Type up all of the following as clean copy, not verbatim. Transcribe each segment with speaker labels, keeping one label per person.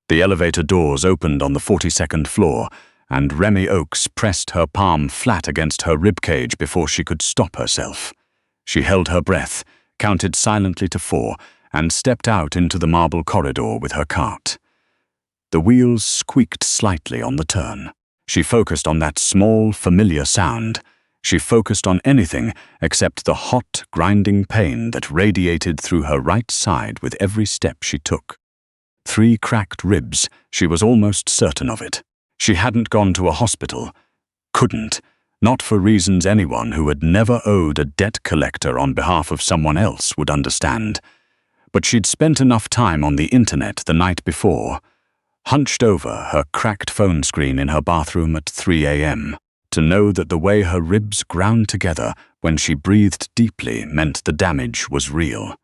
Speaker 1: The elevator doors opened on the 42nd floor, and Remy Oakes pressed her palm flat against her ribcage before she could stop herself. She held her breath, counted silently to 4, and stepped out into the marble corridor with her cart. The wheels squeaked slightly on the turn. She focused on that small, familiar sound. She focused on anything except the hot, grinding pain that radiated through her right side with every step she took. 3 cracked ribs, she was almost certain of it. She hadn't gone to a hospital. Couldn't. Not for reasons anyone who had never owed a debt collector on behalf of someone else would understand. But she'd spent enough time on the internet the night before, hunched over her cracked phone screen in her bathroom at 3 a.m., to know that the way her ribs ground together when she breathed deeply meant the damage was real.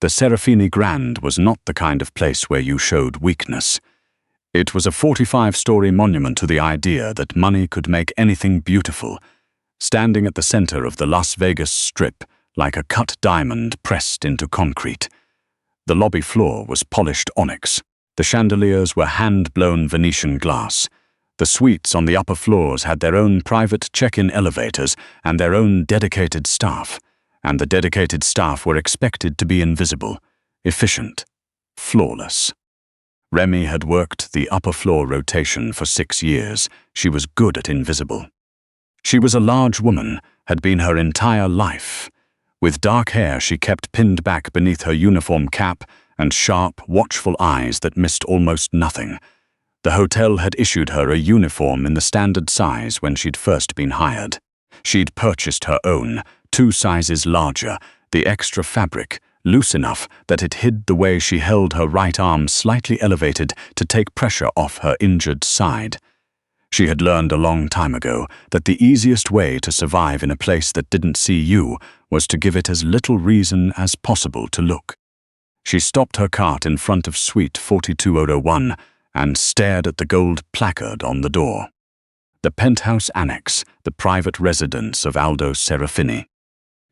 Speaker 1: The Serafini Grand was not the kind of place where you showed weakness. It was a 45-story monument to the idea that money could make anything beautiful, standing at the center of the Las Vegas Strip like a cut diamond pressed into concrete. The lobby floor was polished onyx. The chandeliers were hand-blown Venetian glass. The suites on the upper floors had their own private check-in elevators and their own dedicated staff, and the dedicated staff were expected to be invisible, efficient, flawless. Remy had worked the upper floor rotation for 6 years. She was good at invisible. She was a large woman, had been her entire life. With dark hair she kept pinned back beneath her uniform cap and sharp, watchful eyes that missed almost nothing. The hotel had issued her a uniform in the standard size when she'd first been hired. She'd purchased her own, 2 sizes larger, the extra fabric, loose enough that it hid the way she held her right arm slightly elevated to take pressure off her injured side. She had learned a long time ago that the easiest way to survive in a place that didn't see you was to give it as little reason as possible to look. She stopped her cart in front of Suite 42001 and stared at the gold placard on the door. The penthouse annex, the private residence of Aldo Serafini.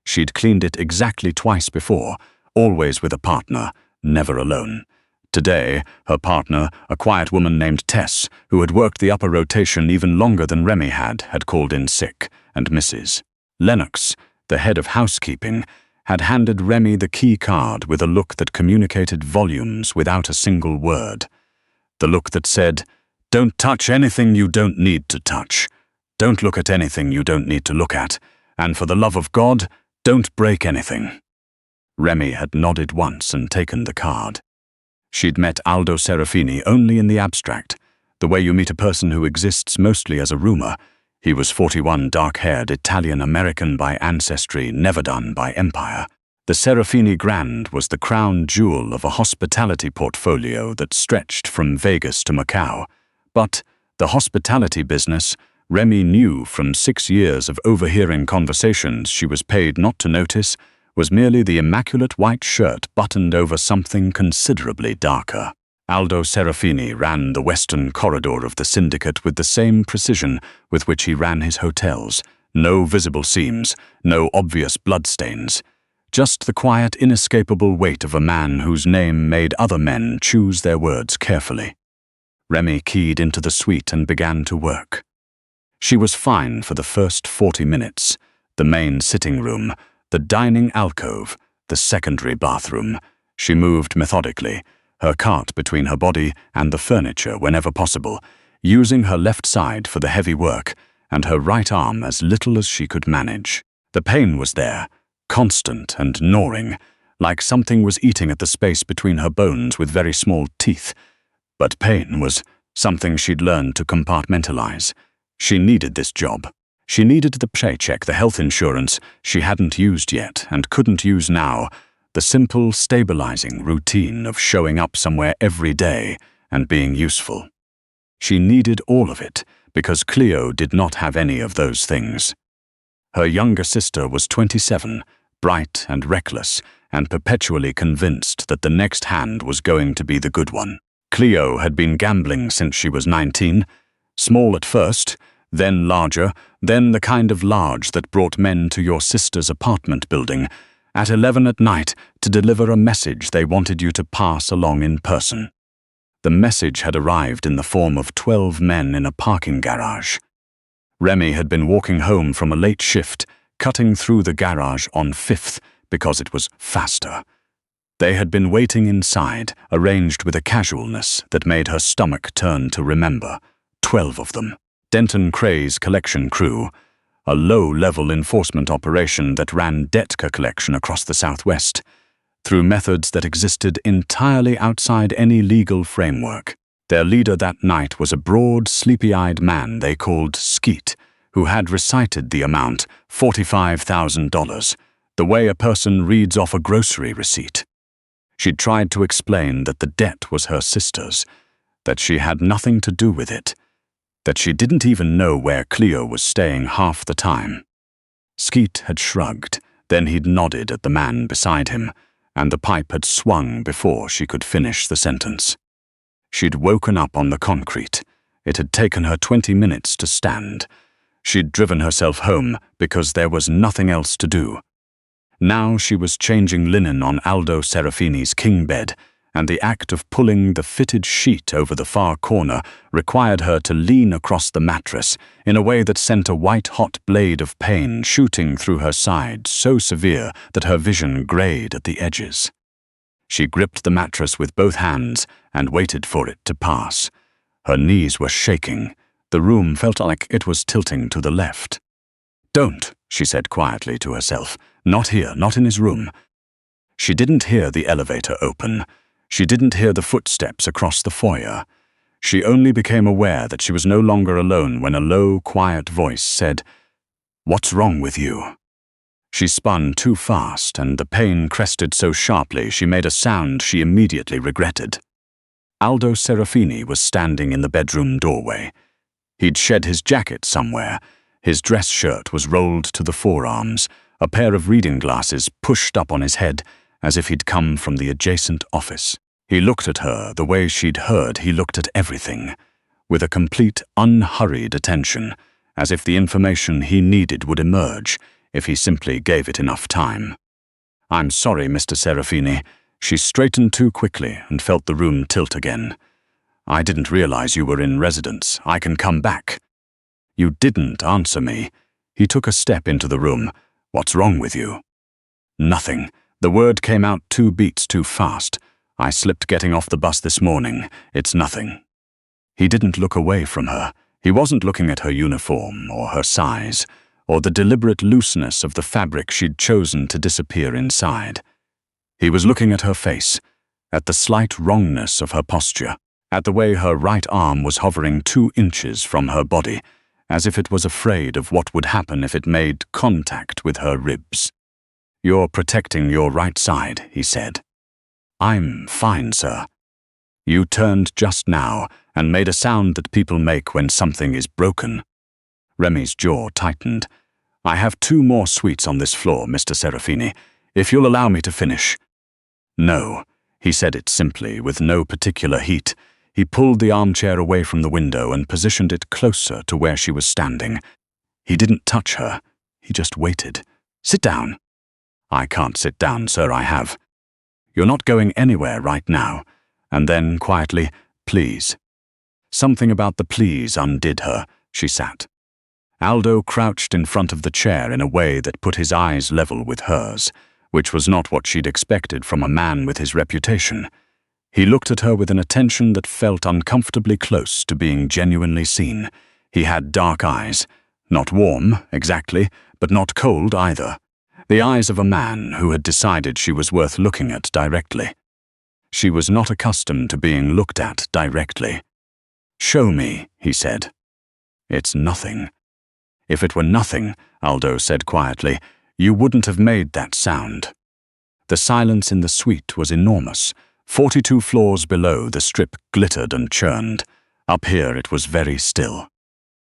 Speaker 1: She'd cleaned it exactly twice before, always with a partner, never alone. Today, her partner, a quiet woman named Tess, who had worked the upper rotation even longer than Remy had called in sick, and Mrs. Lennox, the head of housekeeping, had handed Remy the key card with a look that communicated volumes without a single word. The look that said, "Don't touch anything you don't need to touch. Don't look at anything you don't need to look at. And for the love of God, don't break anything." Remy had nodded once and taken the card. She'd met Aldo Serafini only in the abstract, the way you meet a person who exists mostly as a rumor. He was 41, dark-haired, Italian-American by ancestry, never done by empire. The Serafini Grand was the crown jewel of a hospitality portfolio that stretched from Vegas to Macau. But the hospitality business, Remy knew from 6 years of overhearing conversations she was paid not to notice, was merely the immaculate white shirt buttoned over something considerably darker. Aldo Serafini ran the western corridor of the syndicate with the same precision with which he ran his hotels. No visible seams, no obvious bloodstains. Just the quiet, inescapable weight of a man whose name made other men choose their words carefully. Remy keyed into the suite and began to work. She was fine for the first 40 minutes. The main sitting room, the dining alcove, the secondary bathroom. She moved methodically, her cart between her body and the furniture whenever possible, using her left side for the heavy work and her right arm as little as she could manage. The pain was there, constant and gnawing, like something was eating at the space between her bones with very small teeth. But pain was something she'd learned to compartmentalize. She needed this job. She needed the paycheck, the health insurance she hadn't used yet and couldn't use now, the simple, stabilizing routine of showing up somewhere every day and being useful. She needed all of it because Cleo did not have any of those things. Her younger sister was 27, bright and reckless, and perpetually convinced that the next hand was going to be the good one. Cleo had been gambling since she was 19, small at first, then larger, then the kind of large that brought men to your sister's apartment building at 11 at night to deliver a message they wanted you to pass along in person. The message had arrived in the form of 12 men in a parking garage. Remy had been walking home from a late shift, cutting through the garage on 5th because it was faster. They had been waiting inside, arranged with a casualness that made her stomach turn to remember. 12 of them. Denton Cray's collection crew, a low-level enforcement operation that ran debt collection across the Southwest, through methods that existed entirely outside any legal framework. Their leader that night was a broad, sleepy-eyed man they called Skeet, who had recited the amount, $45,000, the way a person reads off a grocery receipt. She'd tried to explain that the debt was her sister's, that she had nothing to do with it, that she didn't even know where Cleo was staying half the time. Skeet had shrugged, then he'd nodded at the man beside him, and the pipe had swung before she could finish the sentence. She'd woken up on the concrete. It had taken her 20 minutes to stand. She'd driven herself home because there was nothing else to do. Now she was changing linen on Aldo Serafini's king bed, and the act of pulling the fitted sheet over the far corner required her to lean across the mattress in a way that sent a white-hot blade of pain shooting through her side so severe that her vision grayed at the edges. She gripped the mattress with both hands and waited for it to pass. Her knees were shaking. The room felt like it was tilting to the left. "Don't," she said quietly to herself. "Not here, not in his room." She didn't hear the elevator open. She didn't hear the footsteps across the foyer. She only became aware that she was no longer alone when a low, quiet voice said, "What's wrong with you?" She spun too fast, and the pain crested so sharply she made a sound she immediately regretted. Aldo Serafini was standing in the bedroom doorway. He'd shed his jacket somewhere. His dress shirt was rolled to the forearms, a pair of reading glasses pushed up on his head, as if he'd come from the adjacent office. He looked at her the way she'd heard he looked at everything, with a complete, unhurried attention, as if the information he needed would emerge if he simply gave it enough time. "I'm sorry, Mr. Serafini." She straightened too quickly and felt the room tilt again. "I didn't realize you were in residence. I can come back." "You didn't answer me." He took a step into the room. "What's wrong with you?" "Nothing." The word came out 2 beats too fast. "I slipped getting off the bus this morning. It's nothing." He didn't look away from her. He wasn't looking at her uniform or her size, or the deliberate looseness of the fabric she'd chosen to disappear inside. He was looking at her face, at the slight wrongness of her posture, at the way her right arm was hovering 2 inches from her body, as if it was afraid of what would happen if it made contact with her ribs. "You're protecting your right side," he said. "I'm fine, sir." "You turned just now and made a sound that people make when something is broken." Remy's jaw tightened. "I have 2 more suites on this floor, Mr. Serafini, if you'll allow me to finish." "No." He said it simply, with no particular heat. He pulled the armchair away from the window and positioned it closer to where she was standing. He didn't touch her. He just waited. "Sit down." "I can't sit down, sir, I have." "You're not going anywhere right now." And then, quietly, "Please." Something about the please undid her. She sat. Aldo crouched in front of the chair in a way that put his eyes level with hers, which was not what she'd expected from a man with his reputation. He looked at her with an attention that felt uncomfortably close to being genuinely seen. He had dark eyes. Not warm, exactly, but not cold either. The eyes of a man who had decided she was worth looking at directly. She was not accustomed to being looked at directly. "Show me," he said. "It's nothing." "If it were nothing," Aldo said quietly, "you wouldn't have made that sound." The silence in the suite was enormous. 42 floors below, the strip glittered and churned. Up here it was very still.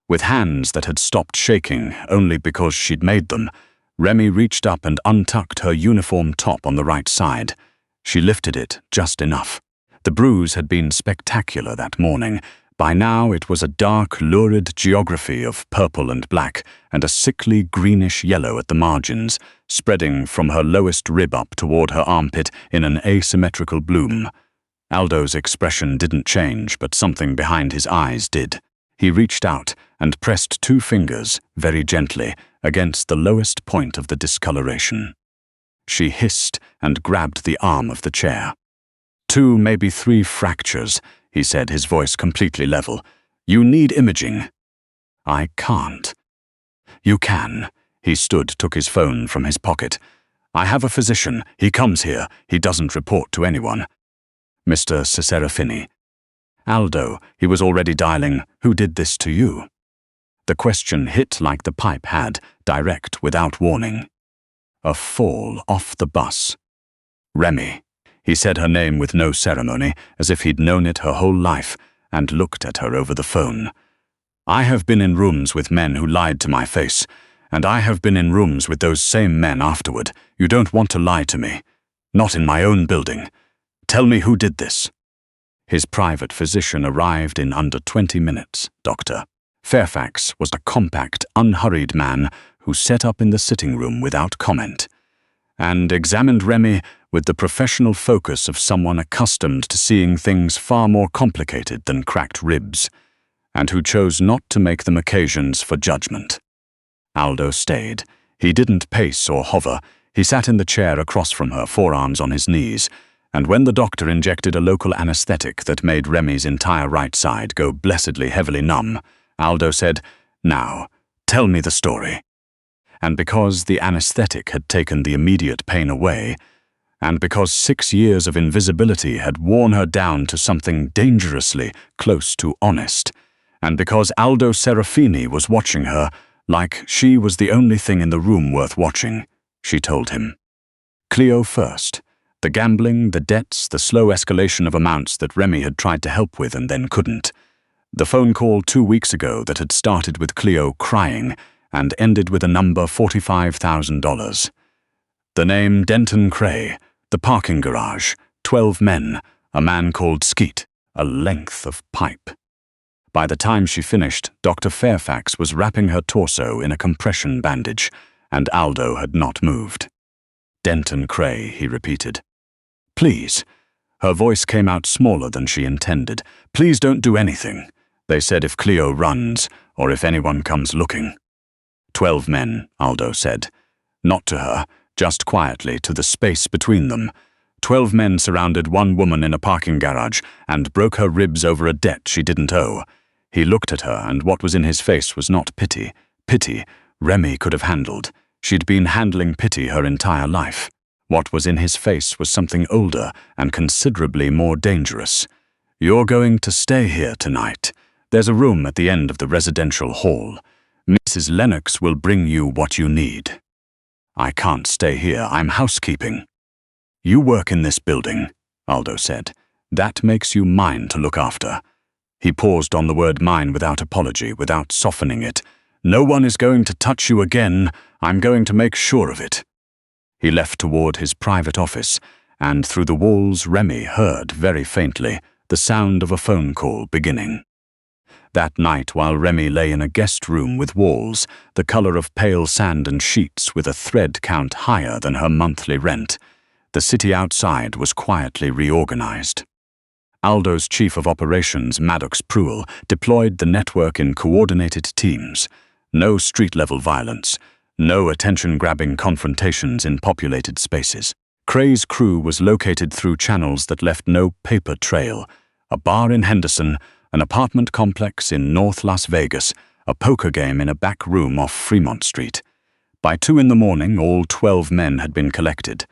Speaker 1: With hands that had stopped shaking only because she'd made them, Remy reached up and untucked her uniform top on the right side. She lifted it just enough. The bruise had been spectacular that morning. By now it was a dark, lurid geography of purple and black, and a sickly greenish yellow at the margins, spreading from her lowest rib up toward her armpit in an asymmetrical bloom. Aldo's expression didn't change, but something behind his eyes did. He reached out and pressed 2 fingers, very gently, against the lowest point of the discoloration. She hissed and grabbed the arm of the chair. 2, maybe 3 fractures, he said, his voice completely level. You need imaging. I can't. You can. He stood, took his phone from his pocket. I have a physician. He comes here. He doesn't report to anyone. Mr. Serafini. Aldo, he was already dialing. Who did this to you? The question hit like the pipe had, direct, without warning. A fall off the bus. Remy. He said her name with no ceremony, as if he'd known it her whole life, and looked at her over the phone. I have been in rooms with men who lied to my face, and I have been in rooms with those same men afterward. You don't want to lie to me. Not in my own building. Tell me who did this. His private physician arrived in under 20 minutes, Doctor. Fairfax was a compact, unhurried man who sat up in the sitting room without comment, and examined Remy with the professional focus of someone accustomed to seeing things far more complicated than cracked ribs, and who chose not to make them occasions for judgment. Aldo stayed. He didn't pace or hover. He sat in the chair across from her, forearms on his knees, and when the doctor injected a local anesthetic that made Remy's entire right side go blessedly heavily numb, Aldo said, Now, tell me the story. And because the anesthetic had taken the immediate pain away, and because 6 years of invisibility had worn her down to something dangerously close to honest, and because Aldo Serafini was watching her like she was the only thing in the room worth watching, she told him. Cleo first. The gambling, the debts, the slow escalation of amounts that Remy had tried to help with and then couldn't. The phone call 2 weeks ago that had started with Cleo crying and ended with a number $45,000. The name Denton Cray, the parking garage, 12 men, a man called Skeet, a length of pipe. By the time she finished, Dr. Fairfax was wrapping her torso in a compression bandage, and Aldo had not moved. Denton Cray, he repeated. Please. Her voice came out smaller than she intended. Please don't do anything. They said if Cleo runs, or if anyone comes looking. 12 men, Aldo said. Not to her, just quietly to the space between them. 12 men surrounded one woman in a parking garage and broke her ribs over a debt she didn't owe. He looked at her, and what was in his face was not pity. Pity, Remy could have handled. She'd been handling pity her entire life. What was in his face was something older and considerably more dangerous. You're going to stay here tonight. There's a room at the end of the residential hall. Mrs. Lennox will bring you what you need. I can't stay here. I'm housekeeping. You work in this building, Aldo said. That makes you mine to look after. He paused on the word mine without apology, without softening it. No one is going to touch you again. I'm going to make sure of it. He left toward his private office, and through the walls Remy heard, very faintly, the sound of a phone call beginning. That night, while Remy lay in a guest room with walls, the color of pale sand and sheets with a thread count higher than her monthly rent, the city outside was quietly reorganized. Aldo's chief of operations, Maddox Pruill, deployed the network in coordinated teams. No street-level violence. No attention-grabbing confrontations in populated spaces. Cray's crew was located through channels that left no paper trail. A bar in Henderson, an apartment complex in North Las Vegas, a poker game in a back room off Fremont Street. By 2 in the morning, all 12 men had been collected.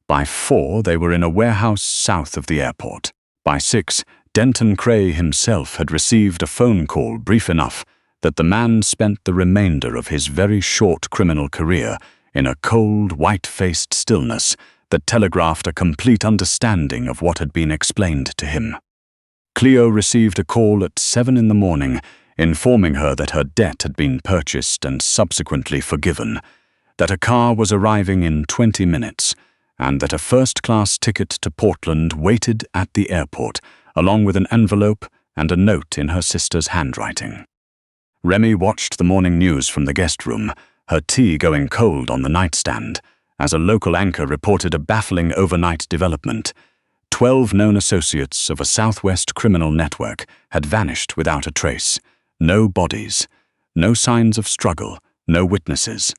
Speaker 1: By 4, they were in a warehouse south of the airport. By 6, Denton Cray himself had received a phone call brief enough that the man spent the remainder of his very short criminal career in a cold, white-faced stillness that telegraphed a complete understanding of what had been explained to him. Cleo received a call at 7 in the morning, informing her that her debt had been purchased and subsequently forgiven, that a car was arriving in 20 minutes, and that a first-class ticket to Portland waited at the airport, along with an envelope and a note in her sister's handwriting. Remy watched the morning news from the guest room, her tea going cold on the nightstand, as a local anchor reported a baffling overnight development. 12 known associates of a Southwest criminal network had vanished without a trace. No bodies, no signs of struggle, no witnesses.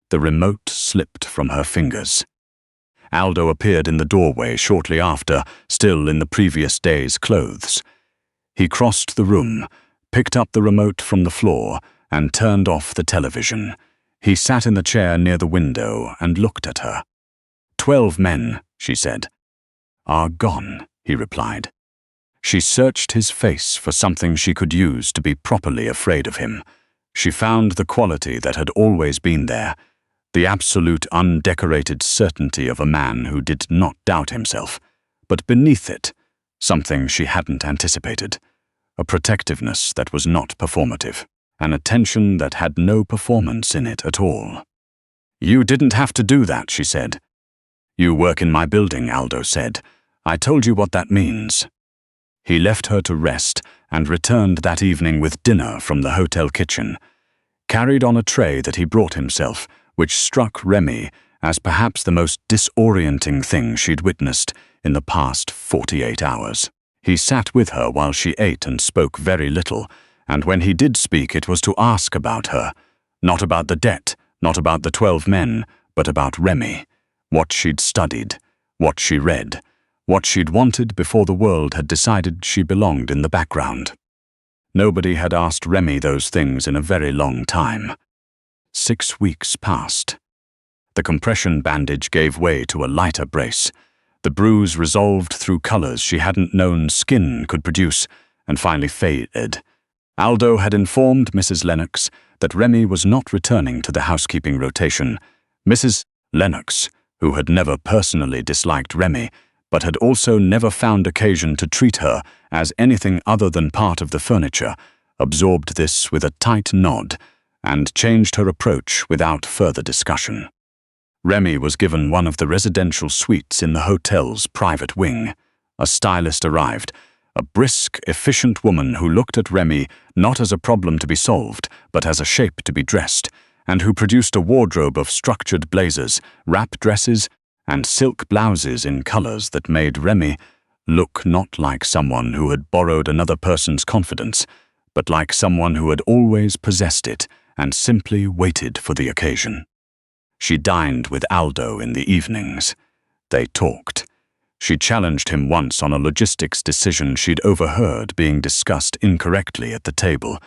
Speaker 1: The remote slipped from her fingers. Aldo appeared in the doorway shortly after, still in the previous day's clothes. He crossed the room, picked up the remote from the floor, and turned off the television. He sat in the chair near the window and looked at her. 12 men, she said. Are gone, he replied. She searched his face for something she could use to be properly afraid of him. She found the quality that had always been there, the absolute undecorated certainty of a man who did not doubt himself, but beneath it, something she hadn't anticipated, a protectiveness that was not performative, an attention that had no performance in it at all. You didn't have to do that, she said. You work in my building, Aldo said. I told you what that means. He left her to rest and returned that evening with dinner from the hotel kitchen, carried on a tray that he brought himself, which struck Remy as perhaps the most disorienting thing she'd witnessed in the past 48 hours. He sat with her while she ate and spoke very little, and when he did speak it was to ask about her, not about the debt, not about the 12 men, but about Remy, what she'd studied, what she read, what she'd wanted before the world had decided she belonged in the background. Nobody had asked Remy those things in a very long time. 6 weeks passed. The compression bandage gave way to a lighter brace. The bruise resolved through colors she hadn't known skin could produce, and finally faded. Aldo had informed Mrs. Lennox that Remy was not returning to the housekeeping rotation. Mrs. Lennox, who had never personally disliked Remy, but had also never found occasion to treat her as anything other than part of the furniture, absorbed this with a tight nod and changed her approach without further discussion. Remy was given one of the residential suites in the hotel's private wing. A stylist arrived, a brisk, efficient woman who looked at Remy not as a problem to be solved, but as a shape to be dressed, and who produced a wardrobe of structured blazers, wrap dresses, and silk blouses in colors that made Remy look not like someone who had borrowed another person's confidence, but like someone who had always possessed it and simply waited for the occasion. She dined with Aldo in the evenings. They talked. She challenged him once on a logistics decision she'd overheard being discussed incorrectly at the table,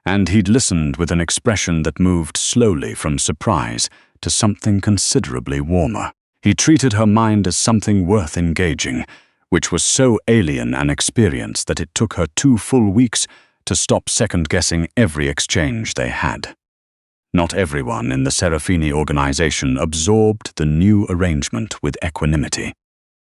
Speaker 1: and he'd listened with an expression that moved slowly from surprise to something considerably warmer. He treated her mind as something worth engaging, which was so alien an experience that it took her 2 full weeks to stop second-guessing every exchange they had. Not everyone in the Serafini organization absorbed the new arrangement with equanimity.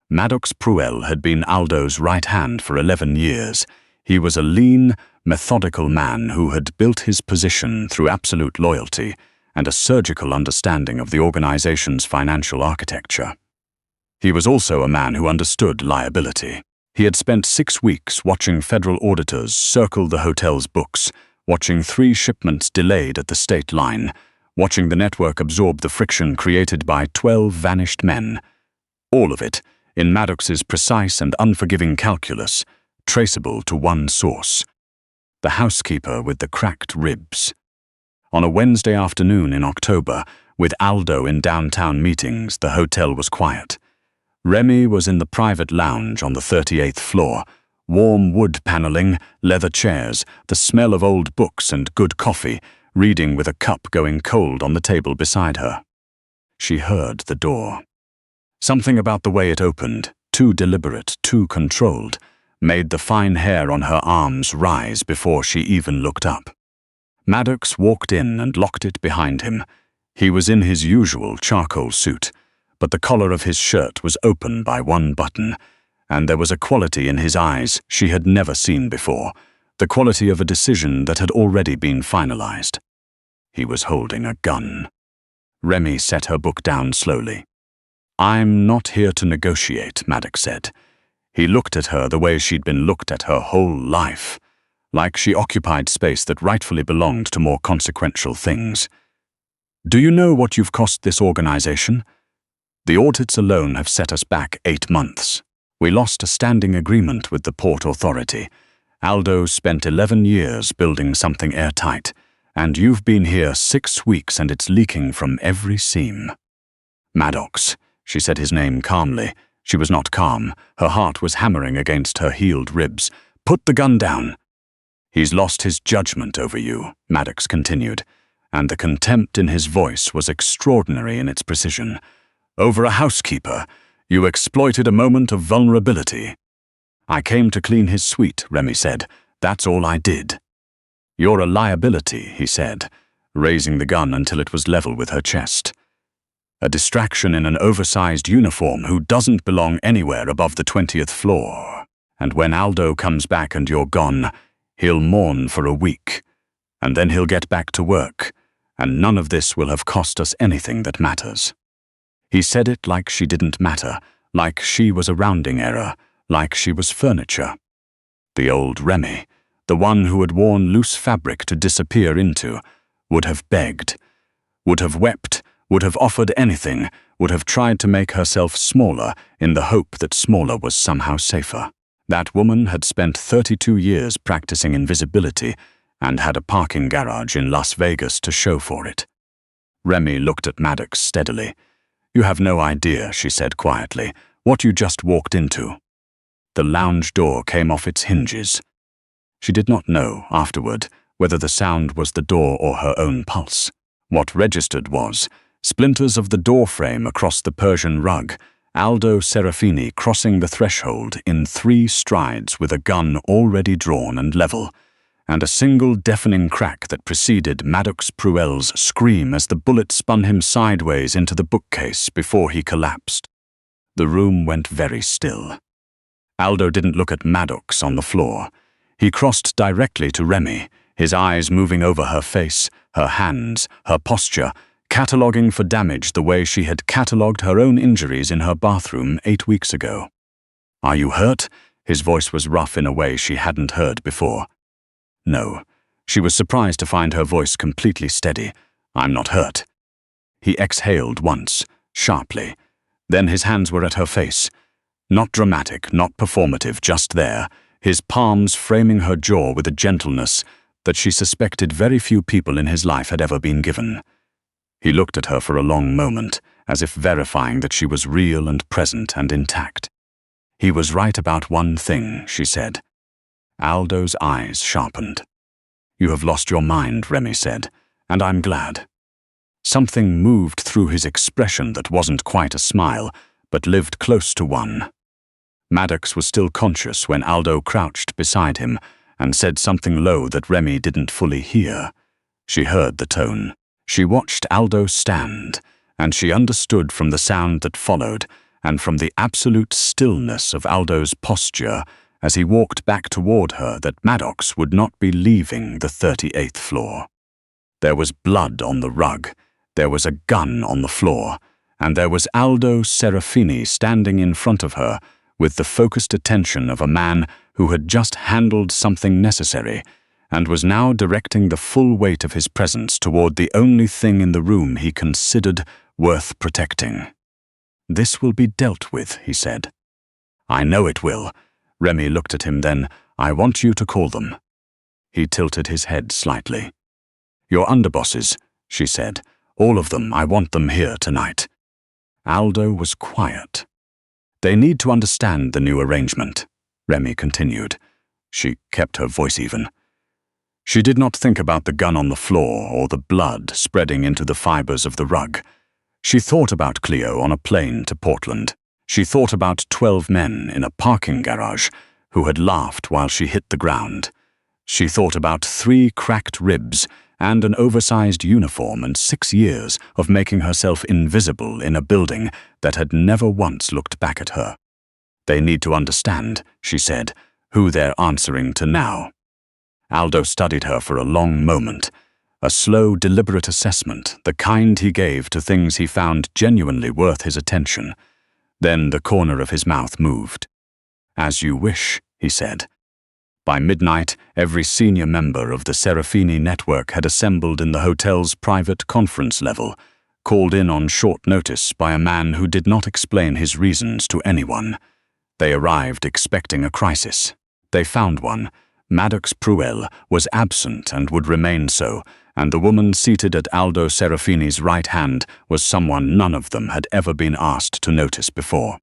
Speaker 1: Maddox Pruell had been Aldo's right hand for 11 years. He was a lean, methodical man who had built his position through absolute loyalty and a surgical understanding of the organization's financial architecture. He was also a man who understood liability. He had spent 6 weeks watching federal auditors circle the hotel's books, watching 3 shipments delayed at the state line, watching the network absorb the friction created by 12 vanished men. All of it, in Maddox's precise and unforgiving calculus, traceable to one source: the housekeeper with the cracked ribs. On a Wednesday afternoon in October, with Aldo in downtown meetings, the hotel was quiet. Remy was in the private lounge on the 38th floor. Warm wood paneling, leather chairs, the smell of old books and good coffee, reading with a cup going cold on the table beside her. She heard the door. Something about the way it opened, too deliberate, too controlled, made the fine hair on her arms rise before she even looked up. Maddox walked in and locked it behind him. He was in his usual charcoal suit, but the collar of his shirt was open by one button, and there was a quality in his eyes she had never seen before, the quality of a decision that had already been finalized. He was holding a gun. Remy set her book down slowly. "I'm not here to negotiate," Maddox said. He looked at her the way she'd been looked at her whole life, like she occupied space that rightfully belonged to more consequential things. "Do you know what you've cost this organization? The audits alone have set us back 8 months. We lost a standing agreement with the Port Authority. Aldo spent 11 years building something airtight, and you've been here 6 weeks and it's leaking from every seam. Maddox, she said his name calmly. She was not calm. Her heart was hammering against her healed ribs. Put the gun down. He's lost his judgment over you, Maddox continued, and the contempt in his voice was extraordinary in its precision. Over a housekeeper, you exploited a moment of vulnerability. I came to clean his suite, Remy said. That's all I did. You're a liability, he said, raising the gun until it was level with her chest. A distraction in an oversized uniform who doesn't belong anywhere above the 20th floor. And when Aldo comes back and you're gone, he'll mourn for a week. And then he'll get back to work, and none of this will have cost us anything that matters. He said it like she didn't matter, like she was a rounding error, like she was furniture. The old Remy, the one who had worn loose fabric to disappear into, would have begged, would have wept, would have offered anything, would have tried to make herself smaller in the hope that smaller was somehow safer. That woman had spent 32 years practicing invisibility and had a parking garage in Las Vegas to show for it. Remy looked at Maddox steadily. You have no idea, she said quietly, what you just walked into. The lounge door came off its hinges. She did not know, afterward, whether the sound was the door or her own pulse. What registered was splinters of the door frame across the Persian rug, Aldo Serafini crossing the threshold in 3 strides with a gun already drawn and level, and a single deafening crack that preceded Maddox Pruell's scream as the bullet spun him sideways into the bookcase before he collapsed. The room went very still. Aldo didn't look at Maddox on the floor. He crossed directly to Remy, his eyes moving over her face, her hands, her posture, cataloguing for damage the way she had catalogued her own injuries in her bathroom 8 weeks ago. Are you hurt? His voice was rough in a way she hadn't heard before. No. She was surprised to find her voice completely steady. I'm not hurt. He exhaled once, sharply. Then his hands were at her face. Not dramatic, not performative, just there, his palms framing her jaw with a gentleness that she suspected very few people in his life had ever been given. He looked at her for a long moment, as if verifying that she was real and present and intact. He was right about one thing, she said. Aldo's eyes sharpened. You have lost your mind, Remy said, and I'm glad. Something moved through his expression that wasn't quite a smile, but lived close to one. Maddox was still conscious when Aldo crouched beside him and said something low that Remy didn't fully hear. She heard the tone. She watched Aldo stand, and she understood from the sound that followed and from the absolute stillness of Aldo's posture as he walked back toward her that Maddox would not be leaving the 38th floor. There was blood on the rug, there was a gun on the floor, and there was Aldo Serafini standing in front of her with the focused attention of a man who had just handled something necessary and was now directing the full weight of his presence toward the only thing in the room he considered worth protecting. This will be dealt with, he said. I know it will. Remy looked at him then. I want you to call them. He tilted his head slightly. Your underbosses, she said. All of them, I want them here tonight. Aldo was quiet. They need to understand the new arrangement, Remy continued. She kept her voice even. She did not think about the gun on the floor or the blood spreading into the fibers of the rug. She thought about Cleo on a plane to Portland. She thought about 12 men in a parking garage who had laughed while she hit the ground. She thought about 3 cracked ribs and an oversized uniform and 6 years of making herself invisible in a building that had never once looked back at her. They need to understand, she said, who they're answering to now. Aldo studied her for a long moment, a slow, deliberate assessment, the kind he gave to things he found genuinely worth his attention. Then the corner of his mouth moved. As you wish, he said. By midnight, every senior member of the Serafini network had assembled in the hotel's private conference level, called in on short notice by a man who did not explain his reasons to anyone. They arrived expecting a crisis. They found one. Maddox Pruell was absent and would remain so, and the woman seated at Aldo Serafini's right hand was someone none of them had ever been asked to notice before.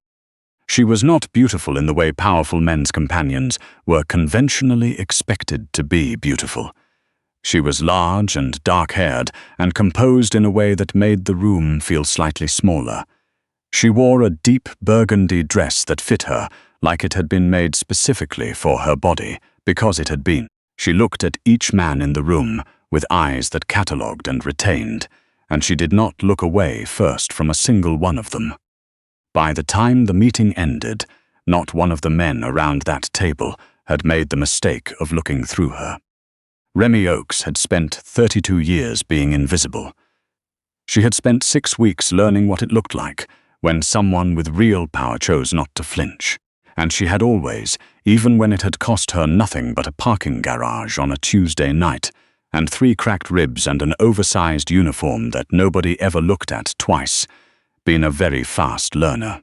Speaker 1: She was not beautiful in the way powerful men's companions were conventionally expected to be beautiful. She was large and dark-haired and composed in a way that made the room feel slightly smaller. She wore a deep burgundy dress that fit her like it had been made specifically for her body, because it had been. She looked at each man in the room with eyes that catalogued and retained, and she did not look away first from a single one of them. By the time the meeting ended, not one of the men around that table had made the mistake of looking through her. Remy Oakes had spent 32 years being invisible. She had spent 6 weeks learning what it looked like when someone with real power chose not to flinch. And she had always, even when it had cost her nothing but a parking garage on a Tuesday night, and 3 cracked ribs and an oversized uniform that nobody ever looked at twice, been a very fast learner.